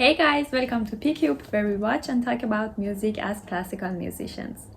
Hey guys, welcome to P-Cube, where we watch and talk about music as classical musicians.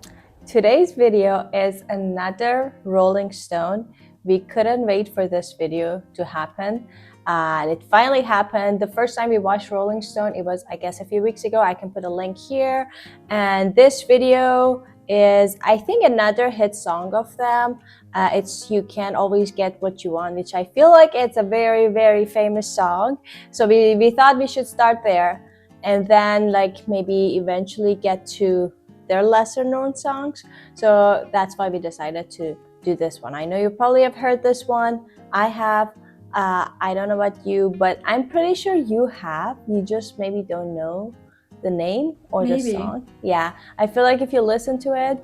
Today's video is another Rolling Stone. We couldn't wait for this video to happen. And it finally happened. The first time we watched Rolling Stone, it was, I guess, a few weeks ago. I can put a link here. And this video is, I think, another hit song of them. It's You Can't Always Get What You Want, which I feel like it's a very, very famous song. So we thought we should start there and then like maybe eventually get to their lesser known songs. So that's why we decided to do this one. I know you probably have heard this one. I have. I don't know about you, but I'm pretty sure you have. You just maybe don't know the name or the song. Yeah, I feel like if you listen to it,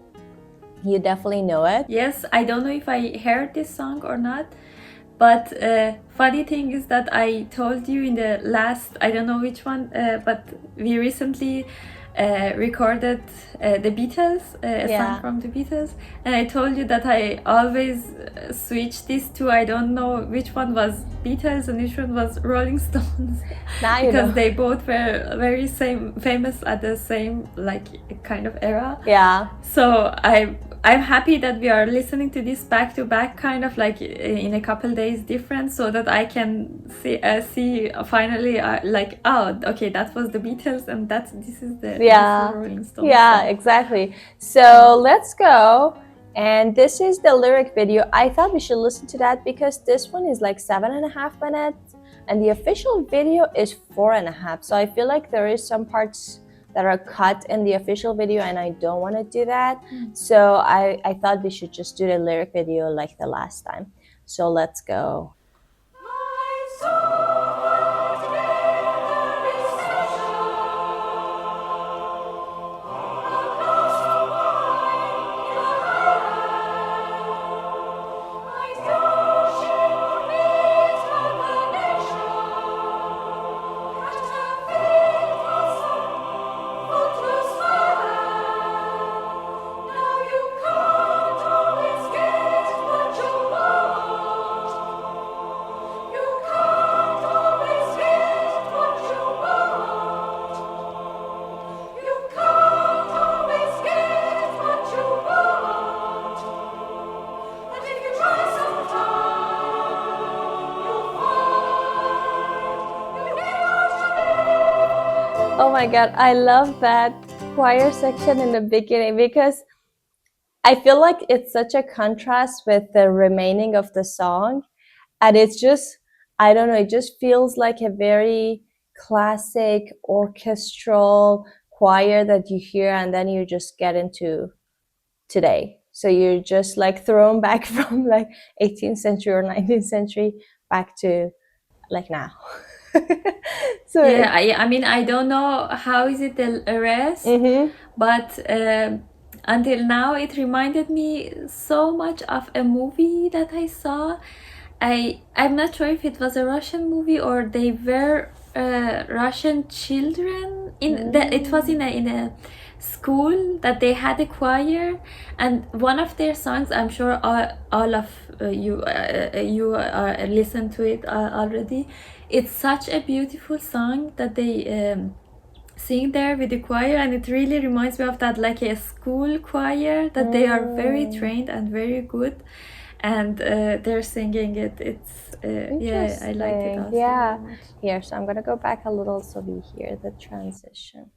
you definitely know it. Yes, I don't know if I heard this song or not, but funny thing is that I told you in the last, I don't know which one, but we recently recorded the Beatles, a song from the Beatles, and I told you that I always switch these two. I don't know which one was Beatles and which one was Rolling Stones, because they both were very famous at the same like kind of era. Yeah. So I'm happy that we are listening to this back to back, kind of like in a couple days difference, so that I can see finally like, oh, okay, that was the Beatles and this is the Rolling Stones. Yeah, exactly. So let's go. And this is the lyric video. I thought we should listen to that because this one is like 7.5 minutes and the official video is 4.5. So I feel like there is some parts that are cut in the official video and I don't want to do that. So I thought we should just do the lyric video like the last time. So let's go. Oh my god, I love that choir section in the beginning because I feel like it's such a contrast with the remaining of the song. And it's just, I don't know, it just feels like a very classic orchestral choir that you hear and then you just get into today. So you're just like thrown back from like 18th century or 19th century back to like now. So yeah, I mean, I don't know how is it the rest, but until now it reminded me so much of a movie that I saw. I'm not sure if it was a Russian movie or they were Russian children. It was in a school that they had a choir, and one of their songs, I'm sure all of you listened to it already. It's such a beautiful song that they sing there with the choir, and it really reminds me of that, like a school choir that they are very trained and very good, and they're singing it. It's yeah, I like it also. Yeah, here, so I'm gonna go back a little so we hear the transition.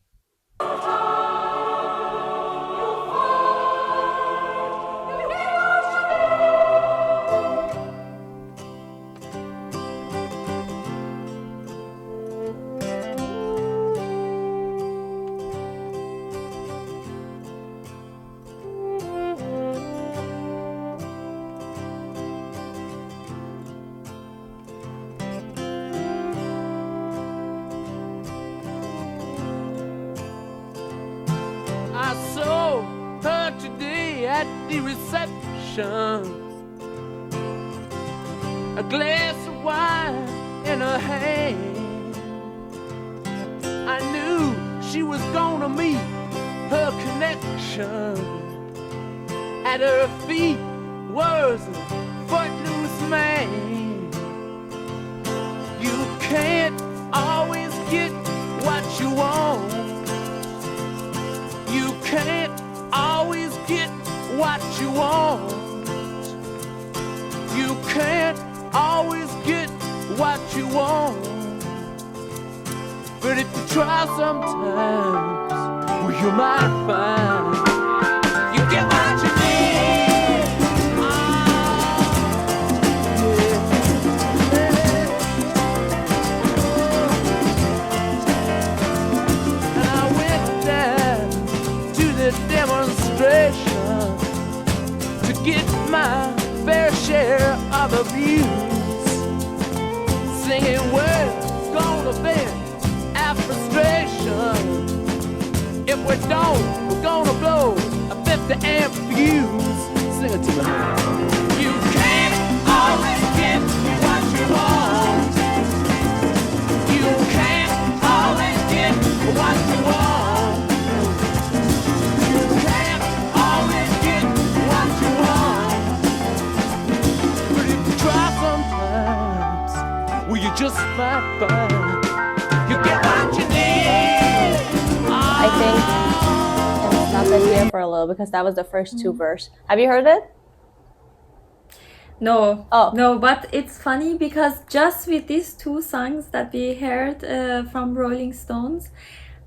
I saw her today at the reception, a glass of wine in her hand. I knew she was gonna meet her connection. At her feet was a footloose man. You can't always get what what you want. You can't always get what you want. You can't always get what you want. But if you try sometimes, well, you might find you get what you need. And I went down to the demonstration to get my fair share of abuse, singing words gonna vent our frustration. If we don't, we're gonna blow a 50 amp fuse. Sing it to me. You can't always get what you want. You can't always get what you want. You can't always get what you want. But if you try sometimes, well, you just might find you get what you need. I think can stop it here for a little because that was the first two verses. Have you heard it? No. Oh. No, but it's funny because just with these two songs that we heard from Rolling Stones,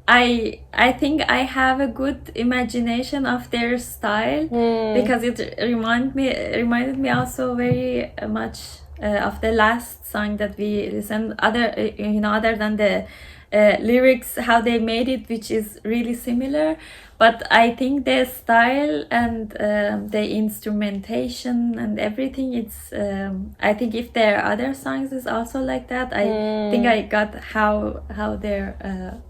I think I have a good imagination of their style because it reminded me also very much of the last song that we listened. Other than the lyrics, how they made it, which is really similar. But I think the style and the instrumentation and everything, it's I think if there are other songs is also like that, I think I got how their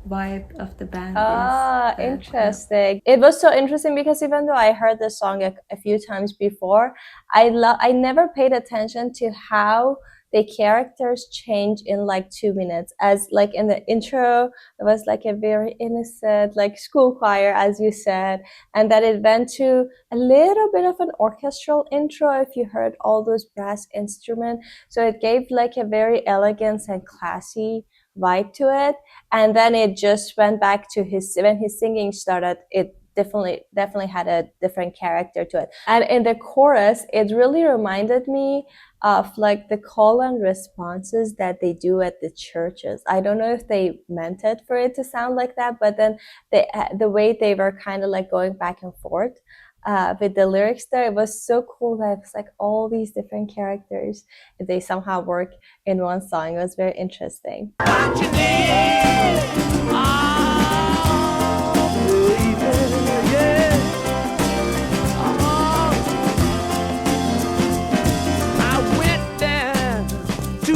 vibe of the band is. Interesting. It was so interesting because even though I heard the song a few times before, I never paid attention to how the characters change in like 2 minutes. As like in the intro, it was like a very innocent, like school choir, as you said, and then it went to a little bit of an orchestral intro if you heard all those brass instruments. So it gave like a very elegant and classy vibe to it, and then it just went back to when his singing started, it definitely had a different character to it. And in the chorus, it really reminded me of like the call and responses that they do at the churches. I don't know if they meant it for it to sound like that, but then the way they were kind of like going back and forth with the lyrics there, it was so cool that it's like all these different characters, they somehow work in one song. It was very interesting. What you need.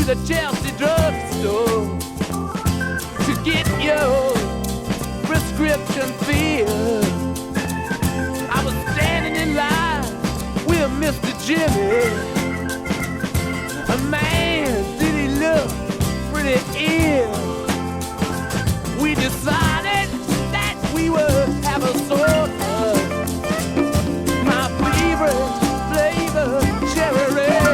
The Chelsea drugstore to get your prescription filled. I was standing in line with Mr. Jimmy. Man, did he look pretty ill. We decided that we would have a soda. My favorite flavor, cherry red.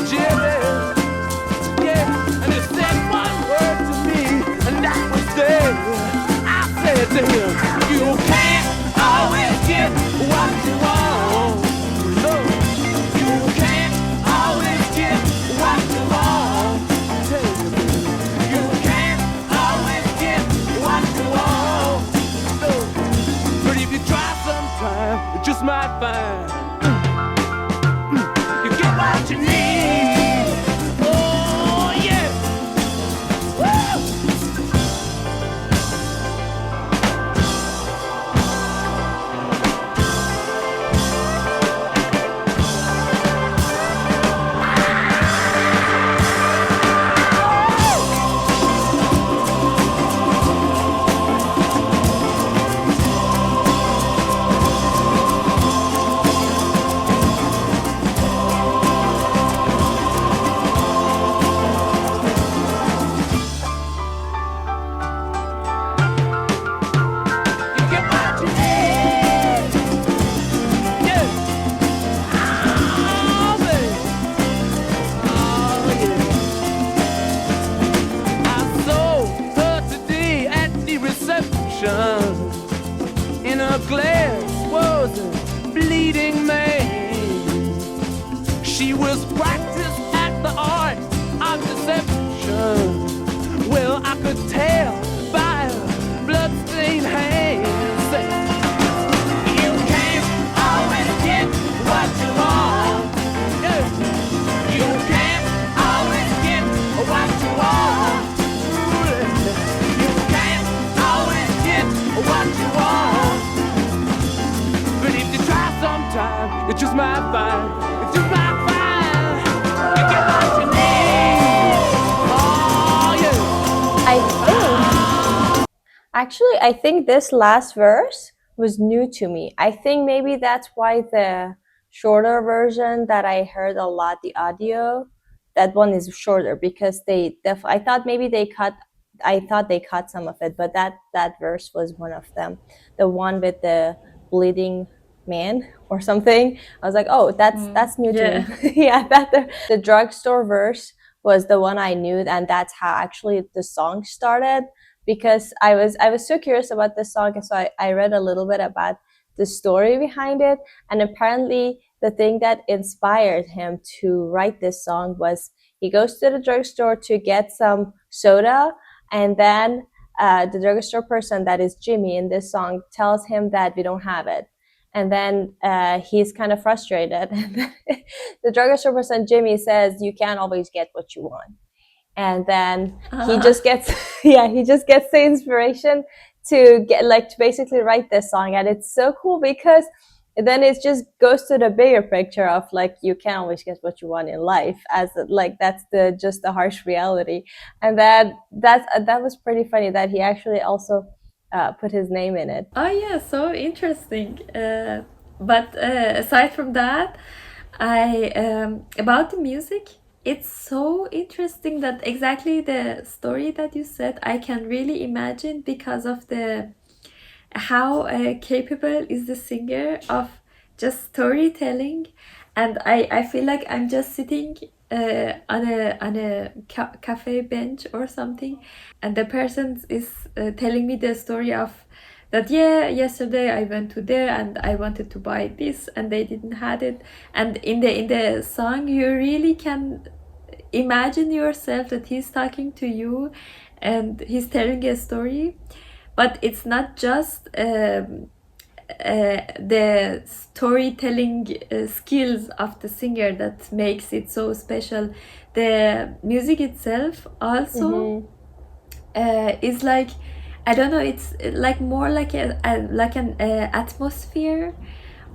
Jimmy, yeah, and he said one word to me, and that was there. I said to him, you can't always get what you want. No, you can't always get what you want. could tell by bloodstained hands. You can't always get what you want. You can't always get what you want. You can't always get what you want. But if you try sometime, you just might find, you just might find, you get what you need. Oh yeah. I think this last verse was new to me. I think maybe that's why the shorter version that I heard a lot, the audio, that one is shorter, because I thought maybe they cut some of it, but that verse was one of them, the one with the bleeding man or something. I was like, oh, that's new to me. Yeah, the drugstore verse was the one I knew, and that's how actually the song started, because I was so curious about this song, and so I read a little bit about the story behind it. And apparently the thing that inspired him to write this song was he goes to the drugstore to get some soda, and then the drugstore person, that is Jimmy in this song, tells him that we don't have it. And then he's kind of frustrated. The drugstore person, Jimmy, says, you can't always get what you want. And then he just gets the inspiration to basically write this song. And it's so cool, because then it just goes to the bigger picture of like, you can't always get what you want in life, as like that's just the harsh reality. And that was pretty funny that he actually also put his name in it. Oh yeah, so interesting. But aside from that, about the music, it's so interesting that exactly the story that you said, I can really imagine, because of how capable is the singer of just storytelling. And I feel like I'm just sitting on a cafe bench or something, and the person is telling me the story of that, yeah, yesterday I went to there and I wanted to buy this and they didn't have it. And in the song, you really can imagine yourself that he's talking to you and he's telling a story. But it's not just the storytelling skills of the singer that makes it so special. The music itself also is like, I don't know, it's like more like an atmosphere,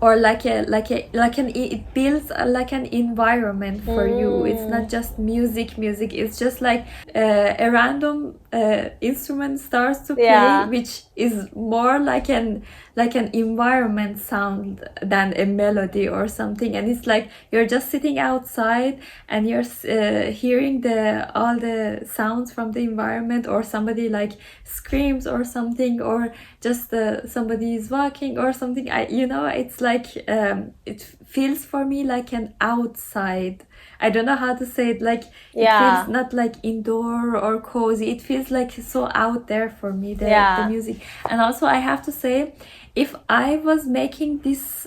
or it builds like an environment for you. It's not just music. It's just like a random instrument starts to play, which is more like an environment sound than a melody or something. And it's like you're just sitting outside and you're hearing all the sounds from the environment, or somebody like screams or something, or just somebody is walking or something. It's like it feels for me like an outside. I don't know how to say it. Like it feels not like indoor or cozy. It feels like so out there for me, the music. And also I have to say, if I was making this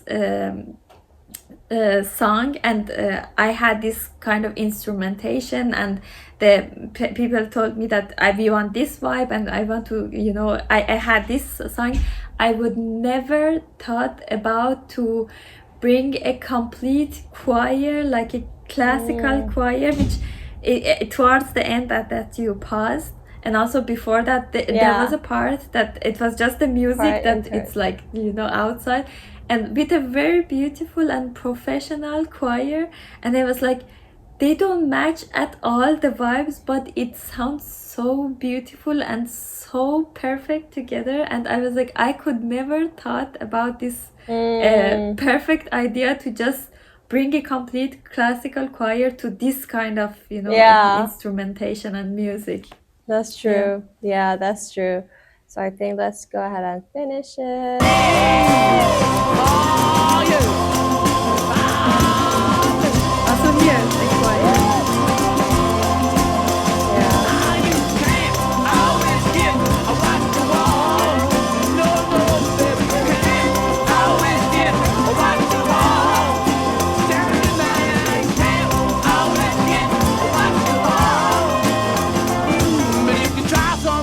song and I had this kind of instrumentation, and the people told me that we want this vibe and I want to, I had this song, I would never thought about to bring a complete choir, like a classical choir, which towards the end that you paused. And also before that, there was a part that it was just the music it's like, outside, and with a very beautiful and professional choir. And I was like, they don't match at all the vibes, but it sounds so beautiful and so perfect together. And I was like, I could never thought about this perfect idea to just bring a complete classical choir to this kind of, instrumentation and music. That's true. Yeah, that's true. So I think let's go ahead and finish it. Also here, the choir. Try some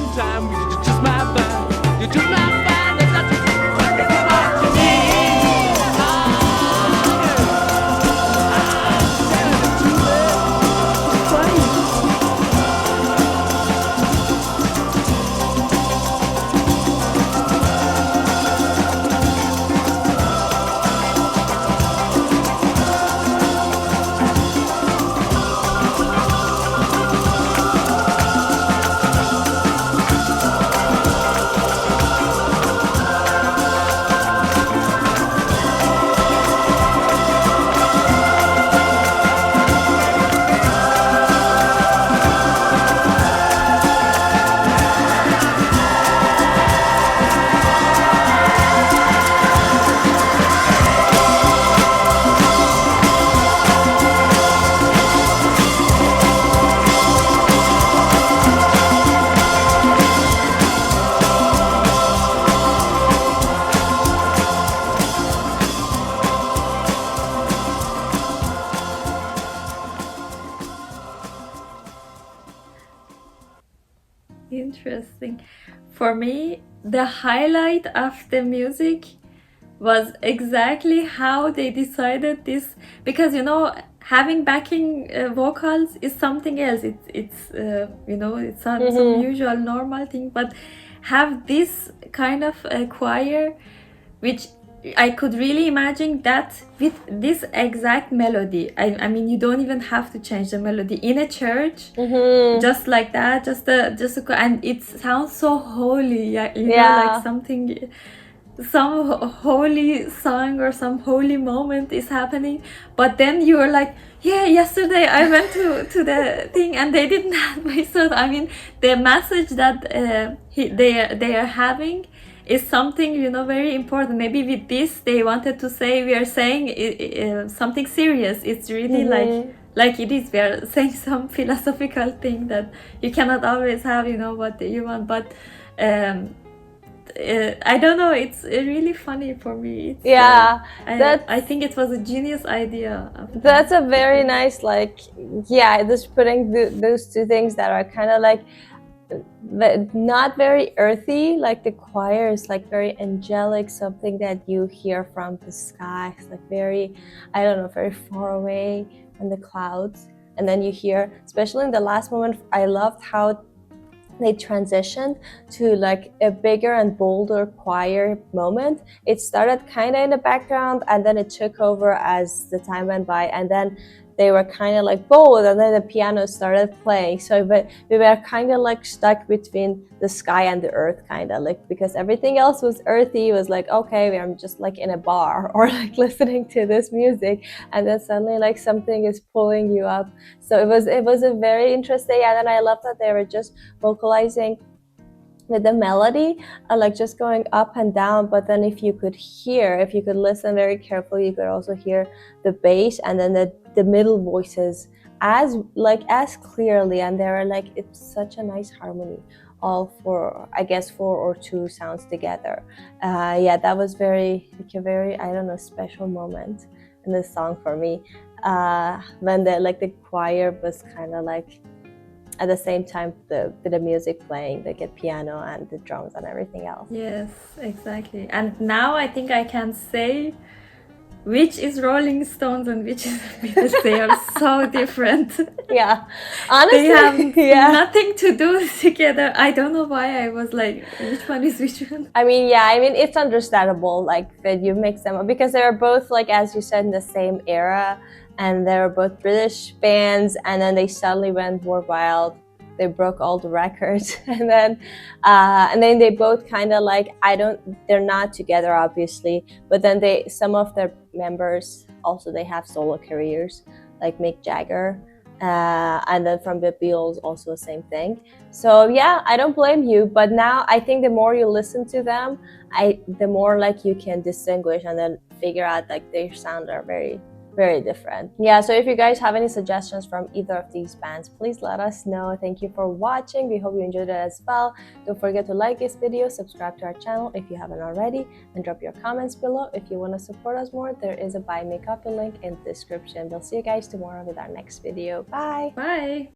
really interesting. For me, the highlight of the music was exactly how they decided this, because you know, having backing vocals is something else. It's you know, it's not some usual normal thing, but have this kind of choir, which I could really imagine that with this exact melody. I mean, you don't even have to change the melody in a church, just like that, and it sounds so holy. Yeah, you know, like something, some holy song or some holy moment is happening, but then you are like, yeah, yesterday I went to the thing and they didn't have my song. I mean, the message that they are having is something, you know, very important. Maybe with this they wanted to say, we are saying something serious. It's really like it is, we are saying some philosophical thing that you cannot always have, you know, what you want, but I don't know, it's really funny for me. It's, I think it was a genius idea. That's a very nice, like, yeah, just putting those two things that are kind of like not very earthy, like the choir is like very angelic, something that you hear from the sky. It's like very, I don't know, very far away in the clouds. And then you hear, especially in the last moment, I loved how they transitioned to like a bigger and bolder choir moment. It started kind of in the background and then it took over as the time went by, and then they were kind of like bold, and then the piano started playing. So but we were kind of like stuck between the sky and the earth, kind of like, because everything else was earthy. It was like, okay, I'm just like in a bar or like listening to this music, and then suddenly like something is pulling you up. So it was a very interesting, and then I love that they were just vocalizing with the melody, like just going up and down. But then if you could listen very carefully, you could also hear the bass and then the middle voices as clearly, and they were like, it's such a nice harmony, all for, I guess, 4 or 2 sounds together. Yeah, that was very, like a very, I don't know, special moment in this song for me, when the choir was kind of like at the same time the music playing, like a piano and the drums and everything else. Yes, exactly. And now I think I can say which is Rolling Stones and which is Beatles. They are so different. Yeah, honestly, they have nothing to do together. I don't know why I was like, which one is which one? I mean, it's understandable, like, that you mix them up, because they are both, like, as you said, in the same era, and they were both British bands, and then they suddenly went more wild. They broke all the records, and then they both kind of like, they're not together, obviously, but then some of their members also, they have solo careers, like Mick Jagger, and then from the Beatles also the same thing. So yeah, I don't blame you, but now I think the more you listen to them, the more like you can distinguish and then figure out like their sound are very, very different. Yeah, so if you guys have any suggestions from either of these bands, please let us know. Thank you for watching. We hope you enjoyed it as well. Don't forget to like this video, subscribe to our channel if you haven't already, and drop your comments below. If you want to support us more, there is a Buy Me Coffee link in the description. We'll see you guys tomorrow with our next video. Bye! Bye!